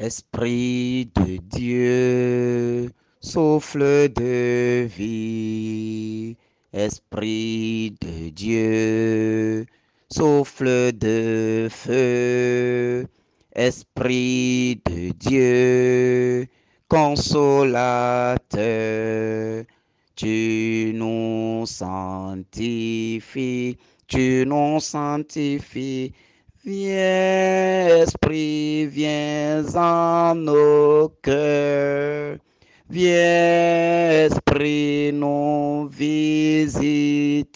Esprit de Dieu, souffle de vie. Esprit de Dieu, souffle de feu. Esprit de Dieu, consolateur, tu nous sanctifies, tu nous sanctifies. Viens, Esprit, viens en nos cœurs. Viens, Esprit, nous visiter.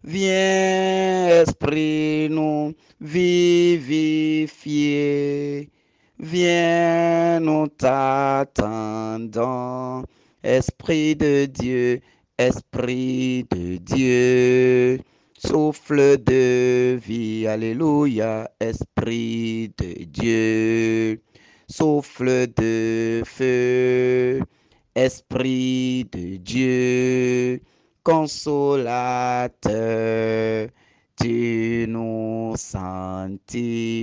Viens, Esprit, nous vivifier. Viens, nous t'attendons. Esprit de Dieu, Esprit de Dieu. Souffle de vie, alléluia, Esprit de Dieu. Souffle de feu, Esprit de Dieu. Consolateur, tu nous sanctifies,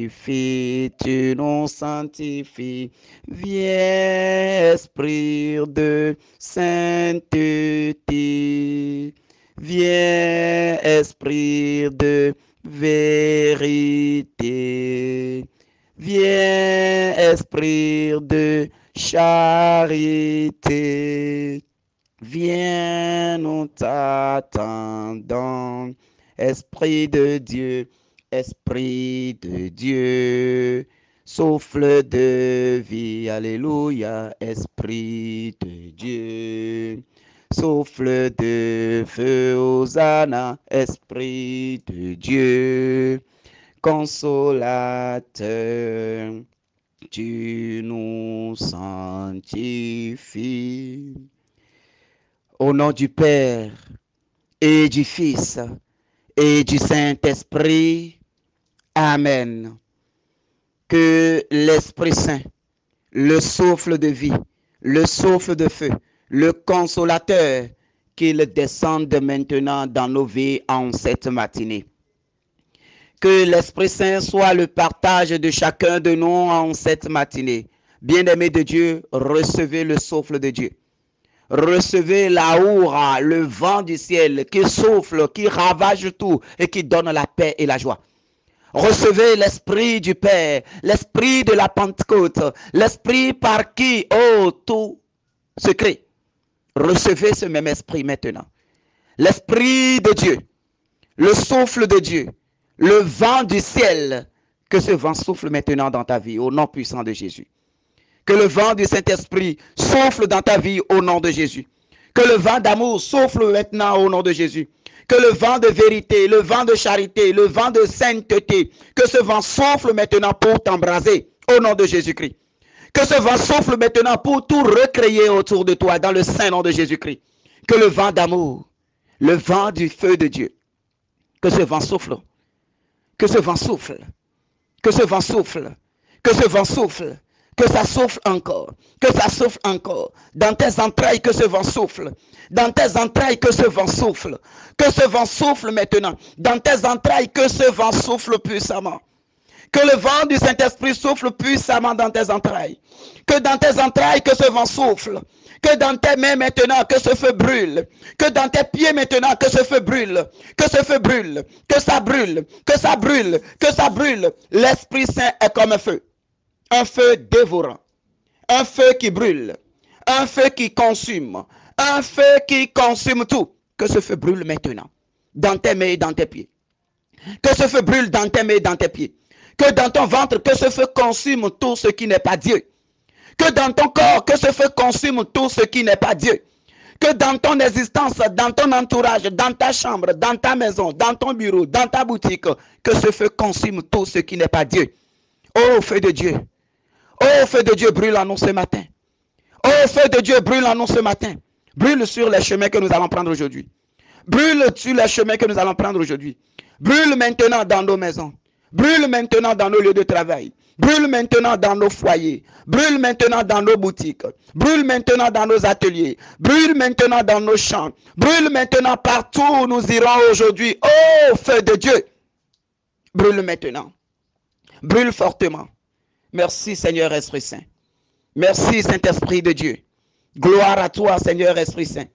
tu nous sanctifies. Viens, Esprit de sainteté. Viens, Esprit de vérité. Viens, Esprit de charité. Viens, nous t'attendons. Esprit de Dieu, Esprit de Dieu. Souffle de vie, alléluia, Esprit de Dieu. Souffle de feu, Hosanna, Esprit de Dieu. Consolateur, tu nous sanctifies. Au nom du Père et du Fils et du Saint-Esprit, Amen. Que l'Esprit Saint, le souffle de vie, le souffle de feu, le consolateur, qu'il descende maintenant dans nos vies en cette matinée. Que l'Esprit Saint soit le partage de chacun de nous en cette matinée. Bien-aimés de Dieu, recevez le souffle de Dieu. Recevez la hourra, le vent du ciel qui souffle, qui ravage tout et qui donne la paix et la joie. Recevez l'Esprit du Père, l'Esprit de la Pentecôte, l'Esprit par qui, oh, tout se crée. Recevez ce même Esprit maintenant. L'Esprit de Dieu, le souffle de Dieu, le vent du ciel, que ce vent souffle maintenant dans ta vie, au nom puissant de Jésus. Que le vent du Saint-Esprit souffle dans ta vie au nom de Jésus. Que le vent d'amour souffle maintenant au nom de Jésus. Que le vent de vérité, le vent de charité, le vent de sainteté, que ce vent souffle maintenant pour t'embraser au nom de Jésus-Christ. Que ce vent souffle maintenant pour tout recréer autour de toi dans le saint nom de Jésus-Christ. Que le vent d'amour, le vent du feu de Dieu, que ce vent souffle, que ce vent souffle, que ce vent souffle, que ce vent souffle. Que ça souffle encore, que ça souffle encore. Dans tes entrailles, que ce vent souffle. Dans tes entrailles, que ce vent souffle. Que ce vent souffle maintenant. Dans tes entrailles, que ce vent souffle puissamment. Que le vent du Saint-Esprit souffle puissamment dans tes entrailles. Que dans tes entrailles, que ce vent souffle. Que dans tes mains maintenant, que ce feu brûle. Que dans tes pieds maintenant, que ce feu brûle. Que ce feu brûle. Que ça brûle. Que ça brûle. Que ça brûle. L'Esprit Saint est comme un feu. Un feu dévorant, un feu qui brûle, un feu qui consume, un feu qui consume tout. Que ce feu brûle maintenant, dans tes mains et dans tes pieds. Que ce feu brûle dans tes mains et dans tes pieds. Que dans ton ventre, que ce feu consume tout ce qui n'est pas Dieu. Que dans ton corps, que ce feu consume tout ce qui n'est pas Dieu. Que dans ton existence, dans ton entourage, dans ta chambre, dans ta maison, dans ton bureau, dans ta boutique, que ce feu consume tout ce qui n'est pas Dieu. Oh, feu de Dieu. Oh, feu de Dieu, brûle en nous ce matin. Oh, feu de Dieu, brûle en nous ce matin. Brûle sur les chemins que nous allons prendre aujourd'hui. Brûle sur les chemins que nous allons prendre aujourd'hui. Brûle maintenant dans nos maisons. Brûle maintenant dans nos lieux de travail. Brûle maintenant dans nos foyers. Brûle maintenant dans nos boutiques. Brûle maintenant dans nos ateliers. Brûle maintenant dans nos champs. Brûle maintenant partout où nous irons aujourd'hui. Oh, feu de Dieu. Brûle maintenant. Brûle fortement. Merci Seigneur Esprit Saint. Merci Saint-Esprit de Dieu. Gloire à toi Seigneur Esprit Saint.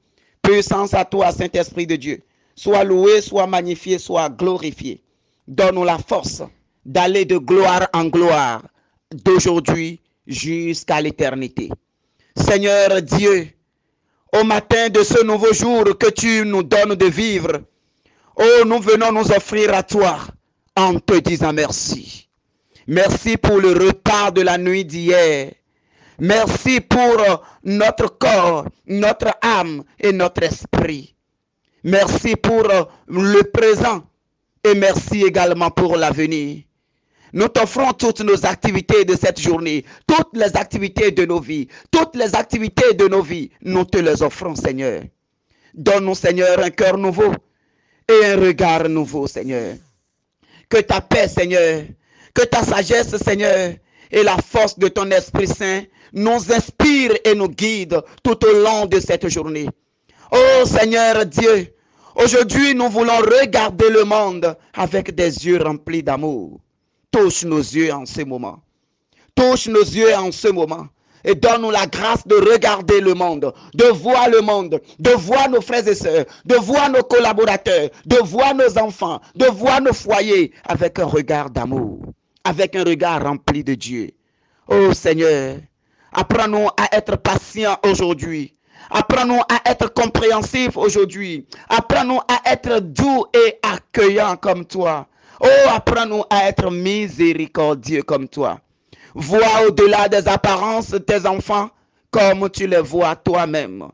Puissance à toi Saint-Esprit de Dieu. Sois loué, sois magnifié, sois glorifié. Donne-nous la force d'aller de gloire en gloire, d'aujourd'hui jusqu'à l'éternité. Seigneur Dieu, au matin de ce nouveau jour que tu nous donnes de vivre, oh, nous venons nous offrir à toi en te disant merci. Merci pour le repas de la nuit d'hier. Merci pour notre corps, notre âme et notre esprit. Merci pour le présent et merci également pour l'avenir. Nous t'offrons toutes nos activités de cette journée, toutes les activités de nos vies, toutes les activités de nos vies, nous te les offrons, Seigneur. Donne-nous, Seigneur, un cœur nouveau et un regard nouveau, Seigneur. Que ta paix, Seigneur, que ta sagesse, Seigneur, et la force de ton Esprit Saint nous inspire et nous guide tout au long de cette journée. Oh Seigneur Dieu, aujourd'hui nous voulons regarder le monde avec des yeux remplis d'amour. Touche nos yeux en ce moment. Touche nos yeux en ce moment. Et donne-nous la grâce de regarder le monde, de voir le monde, de voir nos frères et sœurs, de voir nos collaborateurs, de voir nos enfants, de voir nos foyers avec un regard d'amour, avec un regard rempli de Dieu. Oh Seigneur, apprends-nous à être patients aujourd'hui. Apprends-nous à être compréhensifs aujourd'hui. Apprends-nous à être doux et accueillants comme toi. Oh, apprends-nous à être miséricordieux comme toi. Vois au-delà des apparences de tes enfants comme tu les vois toi-même.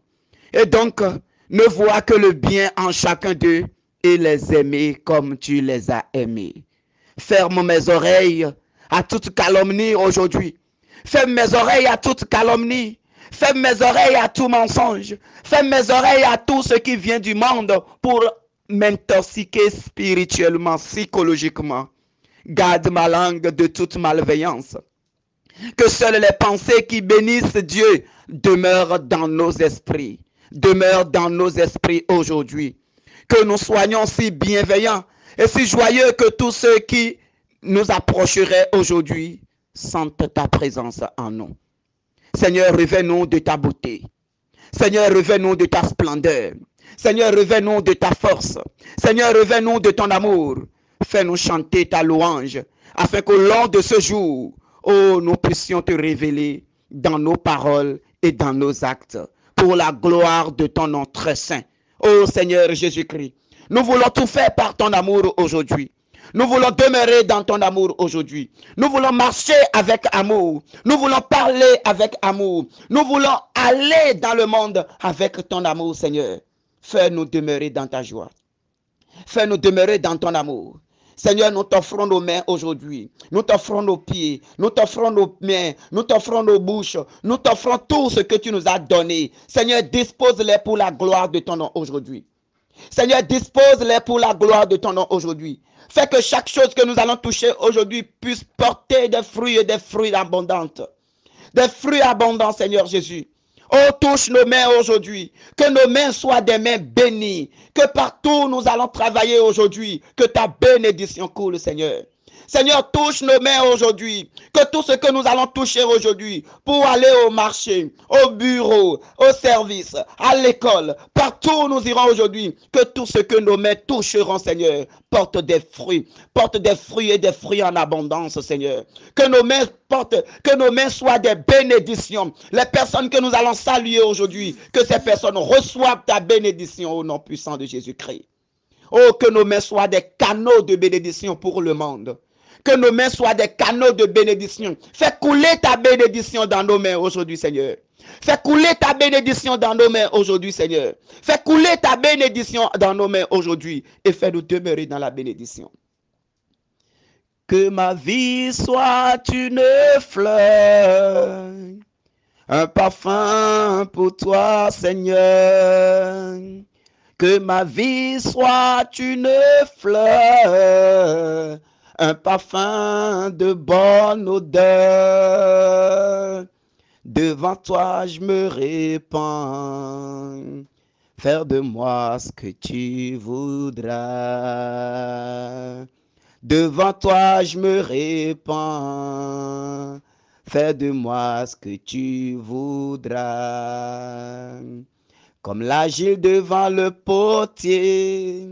Et donc, ne vois que le bien en chacun d'eux et les aimer comme tu les as aimés. Ferme mes oreilles à toute calomnie aujourd'hui. Ferme mes oreilles à toute calomnie. Ferme mes oreilles à tout mensonge. Ferme mes oreilles à tout ce qui vient du monde pour m'intoxiquer spirituellement, psychologiquement. Garde ma langue de toute malveillance. Que seules les pensées qui bénissent Dieu demeurent dans nos esprits. Demeurent dans nos esprits aujourd'hui. Que nous soyons si bienveillants et si joyeux que tous ceux qui nous approcheraient aujourd'hui sentent ta présence en nous. Seigneur, révèle-nous de ta beauté. Seigneur, révèle-nous de ta splendeur. Seigneur, révèle-nous de ta force. Seigneur, révèle-nous de ton amour. Fais-nous chanter ta louange, afin qu'au long de ce jour, oh, nous puissions te révéler dans nos paroles et dans nos actes, pour la gloire de ton nom très saint. Oh Seigneur Jésus-Christ, nous voulons tout faire par ton amour aujourd'hui. Nous voulons demeurer dans ton amour aujourd'hui. Nous voulons marcher avec amour. Nous voulons parler avec amour. Nous voulons aller dans le monde avec ton amour, Seigneur. Fais-nous demeurer dans ta joie. Fais-nous demeurer dans ton amour. Seigneur, nous t'offrons nos mains aujourd'hui. Nous t'offrons nos pieds. Nous t'offrons nos mains. Nous t'offrons nos bouches. Nous t'offrons tout ce que tu nous as donné. Seigneur, dispose-les pour la gloire de ton nom aujourd'hui. Seigneur, dispose-les pour la gloire de ton nom aujourd'hui. Fais que chaque chose que nous allons toucher aujourd'hui puisse porter des fruits et des fruits abondants. Des fruits abondants, Seigneur Jésus. Oh, touche nos mains aujourd'hui. Que nos mains soient des mains bénies. Que partout où nous allons travailler aujourd'hui, que ta bénédiction coule, Seigneur. Seigneur, touche nos mains aujourd'hui. Que tout ce que nous allons toucher aujourd'hui, pour aller au marché, au bureau, au service, à l'école, partout où nous irons aujourd'hui, que tout ce que nos mains toucheront, Seigneur, porte des fruits et des fruits en abondance, Seigneur. Que nos mains soient des bénédictions. Les personnes que nous allons saluer aujourd'hui, que ces personnes reçoivent ta bénédiction au nom puissant de Jésus-Christ. Oh, que nos mains soient des canaux de bénédiction pour le monde. Que nos mains soient des canaux de bénédiction. Fais couler ta bénédiction dans nos mains aujourd'hui, Seigneur. Fais couler ta bénédiction dans nos mains aujourd'hui, Seigneur. Fais couler ta bénédiction dans nos mains aujourd'hui et fais-nous demeurer dans la bénédiction. Que ma vie soit une fleur, un parfum pour toi, Seigneur. Que ma vie soit une fleur, un parfum de bonne odeur. Devant toi, je me répands. Faire de moi ce que tu voudras. Devant toi, je me répands. Fais de moi ce que tu voudras. Comme l'agile devant le potier,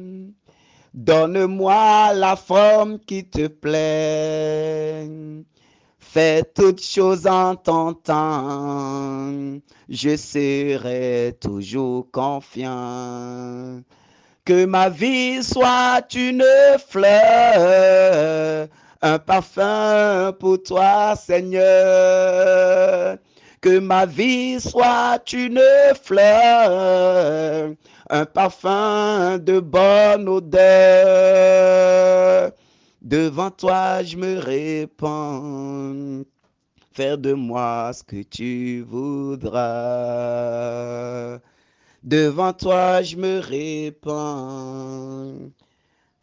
donne-moi la forme qui te plaît. Fais toutes choses en ton temps, je serai toujours confiant. Que ma vie soit une fleur, un parfum pour toi, Seigneur. Que ma vie soit une fleur, un parfum de bonne odeur. Devant toi, je me répands. Faire de moi ce que tu voudras. Devant toi, je me répands.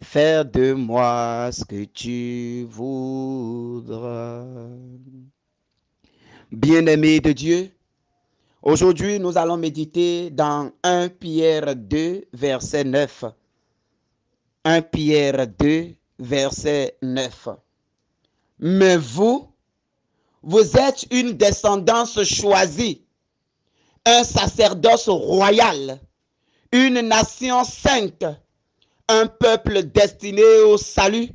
Faire de moi ce que tu voudras. Bien-aimés de Dieu, aujourd'hui, nous allons méditer dans 1 Pierre 2, verset 9. 1 Pierre 2, verset 9. Mais vous êtes une descendance choisie, un sacerdoce royal, une nation sainte, un peuple destiné au salut,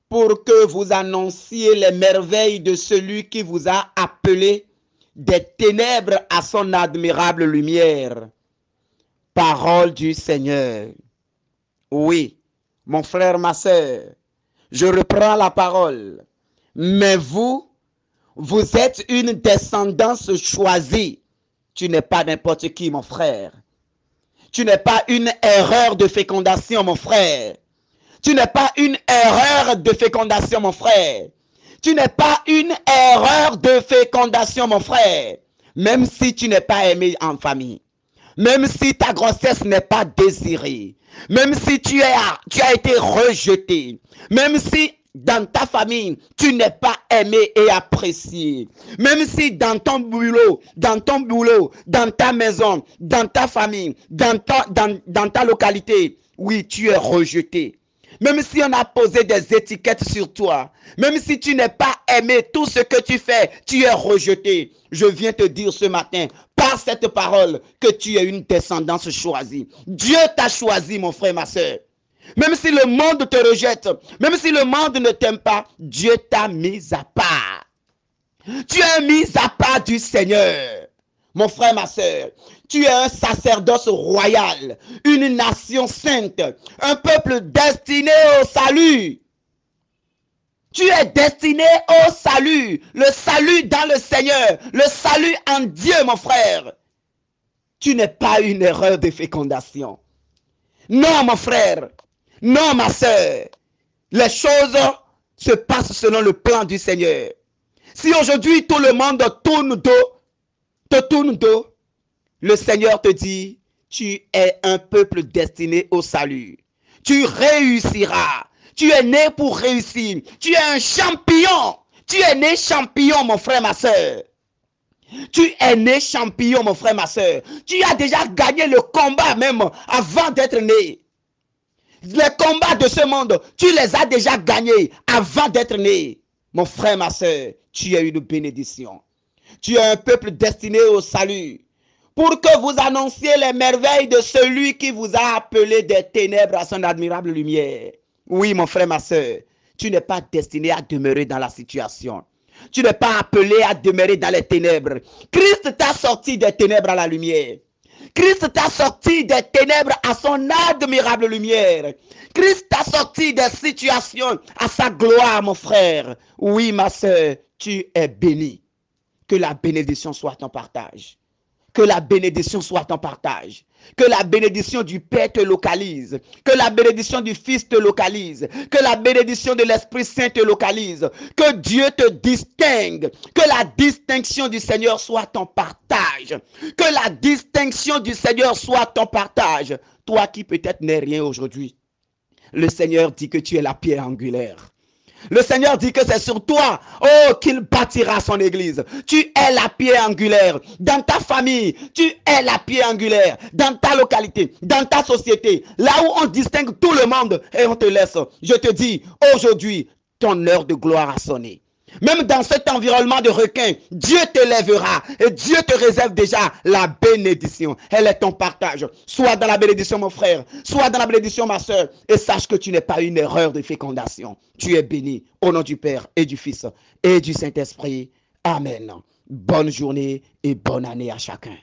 pour que vous annonciez les merveilles de celui qui vous a appelé des ténèbres à son admirable lumière. Parole du Seigneur. Oui, mon frère, ma soeur, je reprends la parole. Mais vous êtes une descendance choisie. Tu n'es pas n'importe qui, mon frère. Tu n'es pas une erreur de fécondation, mon frère. Tu n'es pas une erreur de fécondation, mon frère. Tu n'es pas une erreur de fécondation, mon frère. Même si tu n'es pas aimé en famille. Même si ta grossesse n'est pas désirée. Même si tu as été rejeté. Même si dans ta famille, tu n'es pas aimé et apprécié. Même si dans ton boulot, dans ta maison, dans ta famille, dans ta localité, oui, tu es rejeté. Même si on a posé des étiquettes sur toi, même si tu n'es pas aimé, tout ce que tu fais, tu es rejeté. Je viens te dire ce matin, par cette parole, que tu es une descendance choisie. Dieu t'a choisi, mon frère, ma soeur. Même si le monde te rejette, même si le monde ne t'aime pas, Dieu t'a mis à part. Tu es mis à part du Seigneur. Mon frère, ma soeur, tu es un sacerdoce royal, une nation sainte, un peuple destiné au salut. Tu es destiné au salut, le salut dans le Seigneur, le salut en Dieu, mon frère. Tu n'es pas une erreur de fécondation. Non, mon frère, non, ma soeur, les choses se passent selon le plan du Seigneur. Si aujourd'hui tout le monde te tourne dos, le Seigneur te dit, tu es un peuple destiné au salut. Tu réussiras. Tu es né pour réussir. Tu es un champion. Tu es né champion, mon frère, ma soeur. Tu es né champion, mon frère, ma soeur. Tu as déjà gagné le combat même avant d'être né. Les combats de ce monde, tu les as déjà gagnés avant d'être né. Mon frère, ma soeur, tu es une bénédiction. Tu es un peuple destiné au salut. Pour que vous annonciez les merveilles de celui qui vous a appelé des ténèbres à son admirable lumière. Oui, mon frère, ma soeur, tu n'es pas destiné à demeurer dans la situation. Tu n'es pas appelé à demeurer dans les ténèbres. Christ t'a sorti des ténèbres à la lumière. Christ t'a sorti des ténèbres à son admirable lumière. Christ t'a sorti des situations à sa gloire, mon frère. Oui, ma soeur, tu es béni. Que la bénédiction soit ton partage. Que la bénédiction soit ton partage. Que la bénédiction du Père te localise. Que la bénédiction du Fils te localise. Que la bénédiction de l'Esprit Saint te localise. Que Dieu te distingue. Que la distinction du Seigneur soit ton partage. Que la distinction du Seigneur soit ton partage. Toi qui peut-être n'es rien aujourd'hui. Le Seigneur dit que tu es la pierre angulaire. Le Seigneur dit que c'est sur toi, oh, qu'il bâtira son église. Tu es la pierre angulaire. Dans ta famille, tu es la pierre angulaire. Dans ta localité, dans ta société, là où on distingue tout le monde et on te laisse. Je te dis, aujourd'hui, ton heure de gloire a sonné. Même dans cet environnement de requins, Dieu t'élèvera et Dieu te réserve déjà la bénédiction. Elle est ton partage. Sois dans la bénédiction, mon frère. Sois dans la bénédiction, ma soeur. Et sache que tu n'es pas une erreur de fécondation. Tu es béni au nom du Père et du Fils et du Saint-Esprit. Amen. Bonne journée et bonne année à chacun.